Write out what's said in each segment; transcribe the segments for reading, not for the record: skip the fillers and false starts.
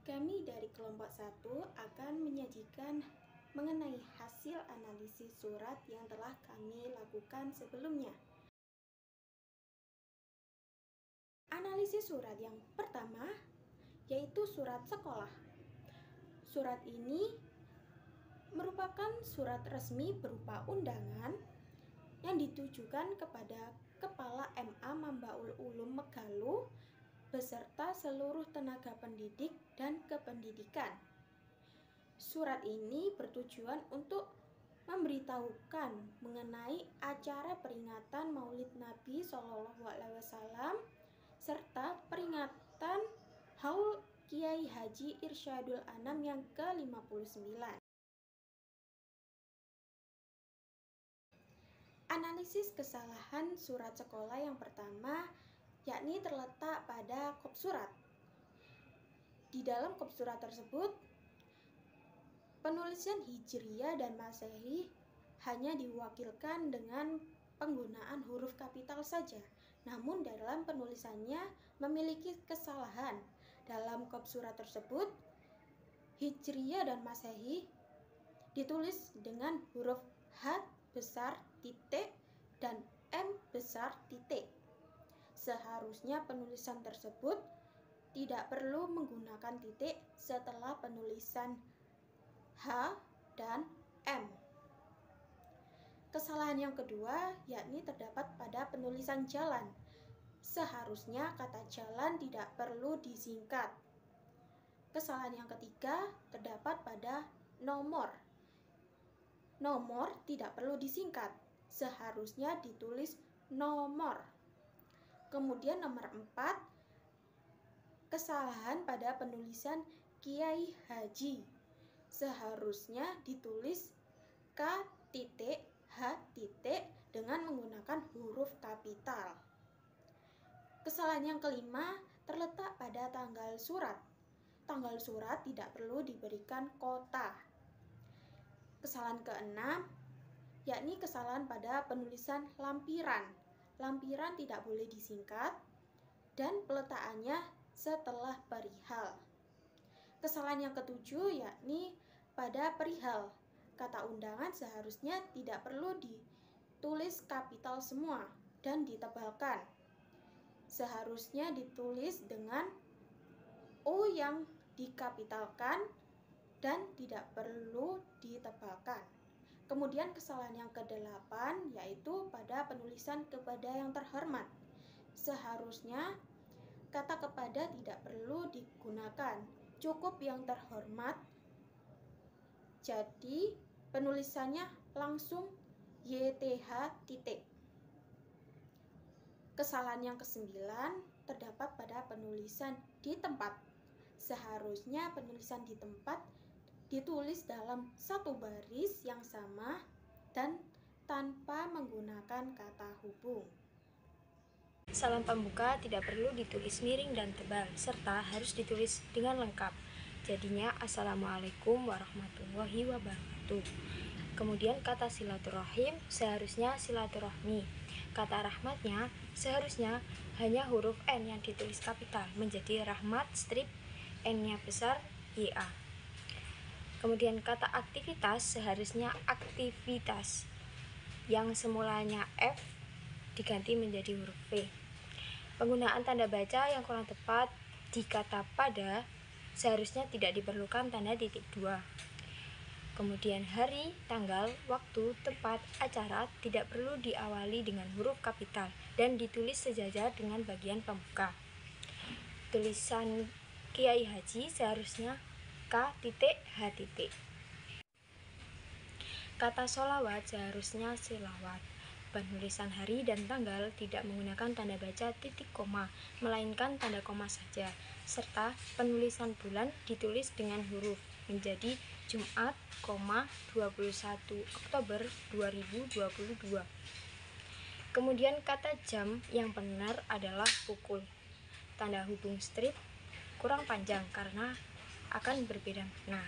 Kami dari kelompok 1 akan menyajikan mengenai hasil analisis surat yang telah kami lakukan sebelumnya. Analisis surat yang pertama yaitu surat sekolah. Surat ini merupakan surat resmi berupa undangan yang ditujukan kepada Kepala MA Mambaul Ulum Megaluh beserta seluruh tenaga pendidik dan kependidikan. Surat ini bertujuan untuk memberitahukan mengenai acara peringatan Maulid Nabi SAW serta peringatan Haul Kiai Haji Irsyadul Anam yang ke-59. Analisis kesalahan surat sekolah yang pertama yakni terletak pada kop surat. Di dalam kop surat tersebut, penulisan Hijriyah dan Masehi hanya diwakilkan dengan penggunaan huruf kapital saja. Namun dalam penulisannya memiliki kesalahan. Dalam kop surat tersebut, Hijriyah dan Masehi ditulis dengan huruf H besar titik dan M besar titik. Seharusnya penulisan tersebut tidak perlu menggunakan titik setelah penulisan H dan M. Kesalahan yang kedua yakni terdapat pada penulisan jalan. Seharusnya kata jalan tidak perlu disingkat. Kesalahan yang ketiga terdapat pada nomor. Nomor tidak perlu disingkat. Seharusnya ditulis nomor. Kemudian nomor 4, kesalahan pada penulisan Kiai Haji. Seharusnya ditulis K titik H titik dengan menggunakan huruf kapital. Kesalahan yang kelima terletak pada tanggal surat. Tanggal surat tidak perlu diberikan kota. Kesalahan keenam yakni kesalahan pada penulisan lampiran. Lampiran tidak boleh disingkat dan peletakannya setelah perihal. Kesalahan yang ketujuh yakni pada perihal. Kata undangan seharusnya tidak perlu ditulis kapital semua dan ditebalkan. Seharusnya ditulis dengan O yang dikapitalkan dan tidak perlu ditebalkan. Kemudian kesalahan yang ke-8 yaitu pada penulisan kepada yang terhormat. Seharusnya kata kepada tidak perlu digunakan, cukup yang terhormat. Jadi penulisannya langsung YTH titik. Kesalahan yang ke-9 terdapat pada penulisan di tempat. Seharusnya penulisan di tempat ditulis dalam satu baris yang sama dan tanpa menggunakan kata hubung. Salam pembuka tidak perlu ditulis miring dan tebal, serta harus ditulis dengan lengkap. Jadinya Assalamualaikum warahmatullahi wabarakatuh. Kemudian kata silaturahim seharusnya silaturahmi. Kata rahmatnya seharusnya hanya huruf N yang ditulis kapital menjadi rahmat strip N-nya besar YA. Kemudian kata aktivitas seharusnya aktivitas yang semulanya F diganti menjadi huruf V. Penggunaan tanda baca yang kurang tepat di kata pada seharusnya tidak diperlukan tanda titik 2. Kemudian hari, tanggal, waktu, tempat, acara tidak perlu diawali dengan huruf kapital dan ditulis sejajar dengan bagian pembuka. Tulisan Kiai Haji seharusnya K titik H titik. Kata sholawat seharusnya silawat. Penulisan hari dan tanggal tidak menggunakan tanda baca titik koma, melainkan tanda koma saja, serta penulisan bulan ditulis dengan huruf menjadi Jumat, 21 Oktober 2022. Kemudian kata jam yang benar adalah pukul. Tanda hubung strip kurang panjang karena akan berbeda makna.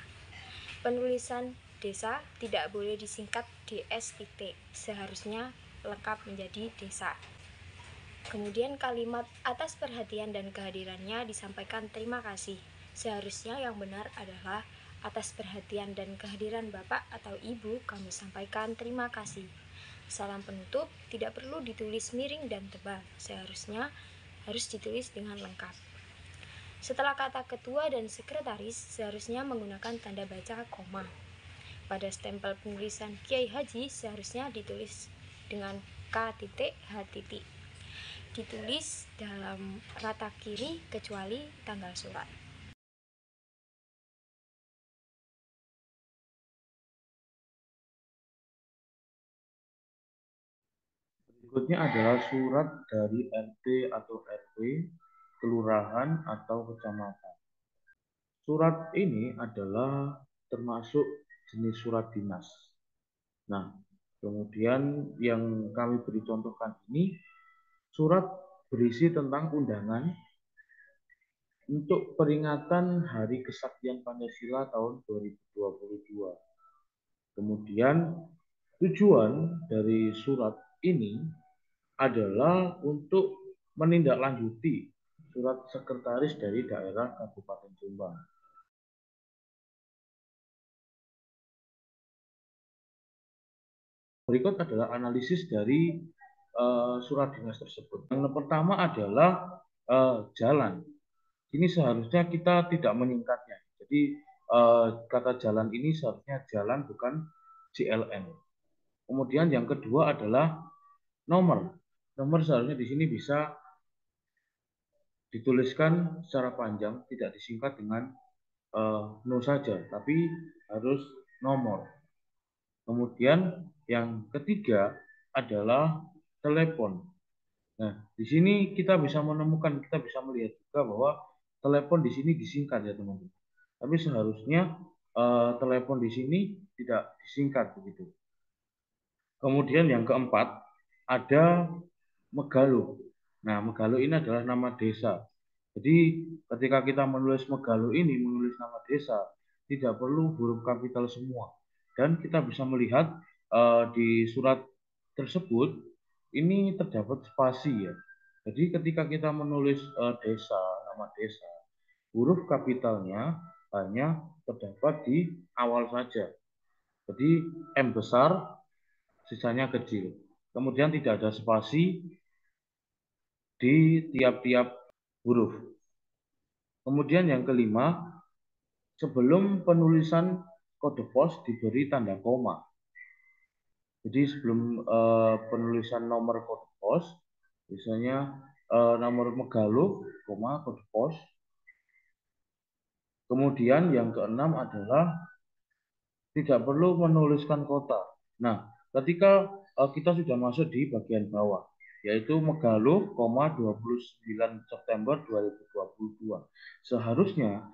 Penulisan desa tidak boleh disingkat DS titik, seharusnya lengkap menjadi desa. Kemudian kalimat atas perhatian dan kehadirannya disampaikan terima kasih. Seharusnya yang benar adalah atas perhatian dan kehadiran Bapak atau Ibu kami sampaikan terima kasih. Salam penutup tidak perlu ditulis miring dan tebal. Seharusnya harus ditulis dengan lengkap. Setelah kata ketua dan sekretaris seharusnya menggunakan tanda baca koma. Pada stempel penulisan Kiai Haji seharusnya ditulis dengan K.H. Ditulis dalam rata kiri kecuali tanggal surat. Berikutnya adalah surat dari RT atau RW, kelurahan atau kecamatan. Surat ini adalah termasuk jenis surat dinas. Nah, kemudian yang kami beri contohkan ini, surat berisi tentang undangan untuk peringatan Hari Kesaktian Pancasila tahun 2022. Kemudian tujuan dari surat ini adalah untuk menindaklanjuti surat sekretaris dari daerah Kabupaten Jombang. Berikut adalah analisis dari surat dinas tersebut. Yang pertama adalah jalan. Ini seharusnya kita tidak menyingkatnya. Jadi kata jalan ini seharusnya jalan bukan JLN. Kemudian yang kedua adalah nomor. Nomor seharusnya di sini bisa dituliskan secara panjang, tidak disingkat dengan no saja, tapi harus nomor. Kemudian yang ketiga adalah telepon. Nah, di sini kita bisa menemukan, kita bisa melihat juga bahwa telepon di sini disingkat ya teman-teman. Tapi seharusnya telepon di sini tidak disingkat begitu. Kemudian yang keempat ada Megalo. Nah, Megalo ini adalah nama desa. Jadi ketika kita menulis Megalo ini, menulis nama desa, tidak perlu huruf kapital semua. Dan kita bisa melihat di surat tersebut ini terdapat spasi ya. Jadi ketika kita menulis desa, nama desa, huruf kapitalnya hanya terdapat di awal saja. Jadi M besar, sisanya kecil. Kemudian tidak ada spasi di tiap-tiap huruf. Kemudian yang kelima, sebelum penulisan kode pos diberi tanda koma. Jadi sebelum penulisan nomor kode pos, misalnya nomor Megalo, koma kode pos. Kemudian yang keenam adalah tidak perlu menuliskan kota. Nah, ketika kita sudah masuk di bagian bawah, yaitu Megalo, 29 September 2022. Seharusnya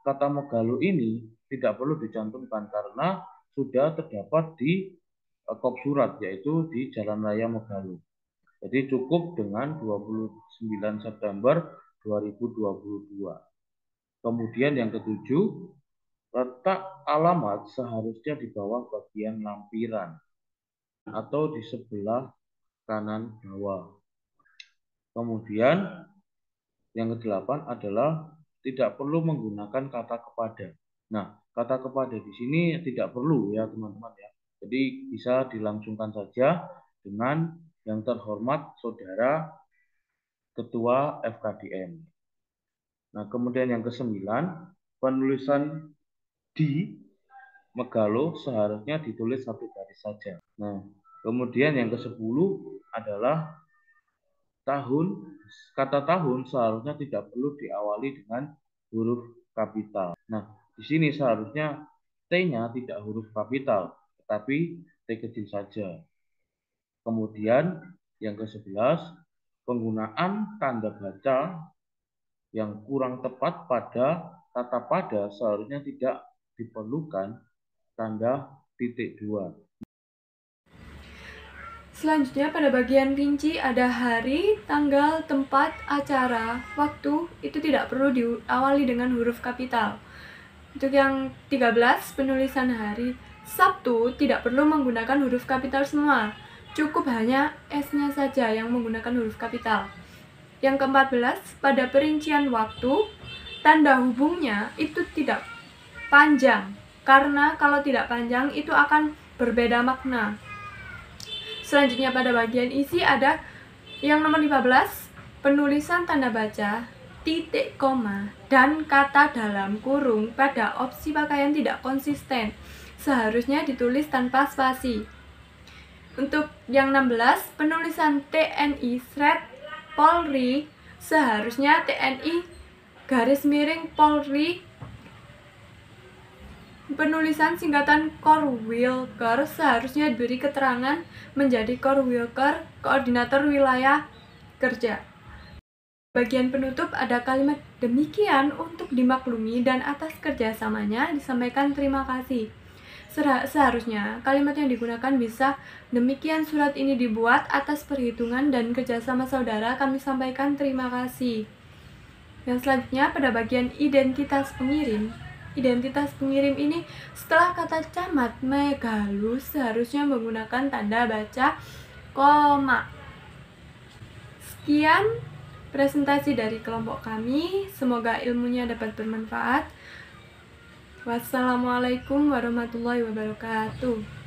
kata Megalo ini tidak perlu dicantumkan karena sudah terdapat di kop surat, yaitu di Jalan Raya Megalo. Jadi cukup dengan 29 September 2022. Kemudian yang ketujuh, letak alamat seharusnya di bawah bagian lampiran atau di sebelah kanan bawah. Kemudian yang kedelapan adalah tidak perlu menggunakan kata kepada. Nah, kata kepada di sini tidak perlu ya teman-teman ya. Jadi bisa dilangsungkan saja dengan yang terhormat Saudara Ketua FKDM. Nah, kemudian yang kesembilan, penulisan di Megalo seharusnya ditulis satu garis saja. Nah, kemudian yang ke-10 adalah tahun. Kata tahun seharusnya tidak perlu diawali dengan huruf kapital. Nah, di sini seharusnya T-nya tidak huruf kapital, tetapi T kecil saja. Kemudian yang ke-11, penggunaan tanda baca yang kurang tepat pada kata pada seharusnya tidak diperlukan tanda titik 2. Selanjutnya pada bagian rinci ada hari, tanggal, tempat, acara, waktu, itu tidak perlu diawali dengan huruf kapital. Untuk yang 13, penulisan hari, Sabtu tidak perlu menggunakan huruf kapital semua. cukup hanya S-nya saja yang menggunakan huruf kapital. Yang ke-14, pada perincian waktu, tanda hubungnya itu tidak panjang, karena kalau tidak panjang itu akan berbeda makna. Selanjutnya pada bagian isi ada yang nomor 15, penulisan tanda baca, titik koma, dan kata dalam kurung pada opsi pakaian tidak konsisten. Seharusnya ditulis tanpa spasi. Untuk yang 16, penulisan TNI Shred Polri, seharusnya TNI garis miring Polri. Penulisan singkatan Korwilker seharusnya diberi keterangan menjadi Korwilker, koordinator wilayah kerja. Bagian penutup ada kalimat demikian untuk dimaklumi dan atas kerjasamanya disampaikan terima kasih. Seharusnya kalimat yang digunakan bisa demikian surat ini dibuat atas perhitungan dan kerjasama saudara kami sampaikan terima kasih. Yang selanjutnya pada bagian identitas pengirim. Identitas pengirim ini setelah kata Camat Megalus seharusnya menggunakan tanda baca koma. Sekian presentasi dari kelompok kami, semoga ilmunya dapat bermanfaat. Wassalamualaikum warahmatullahi wabarakatuh.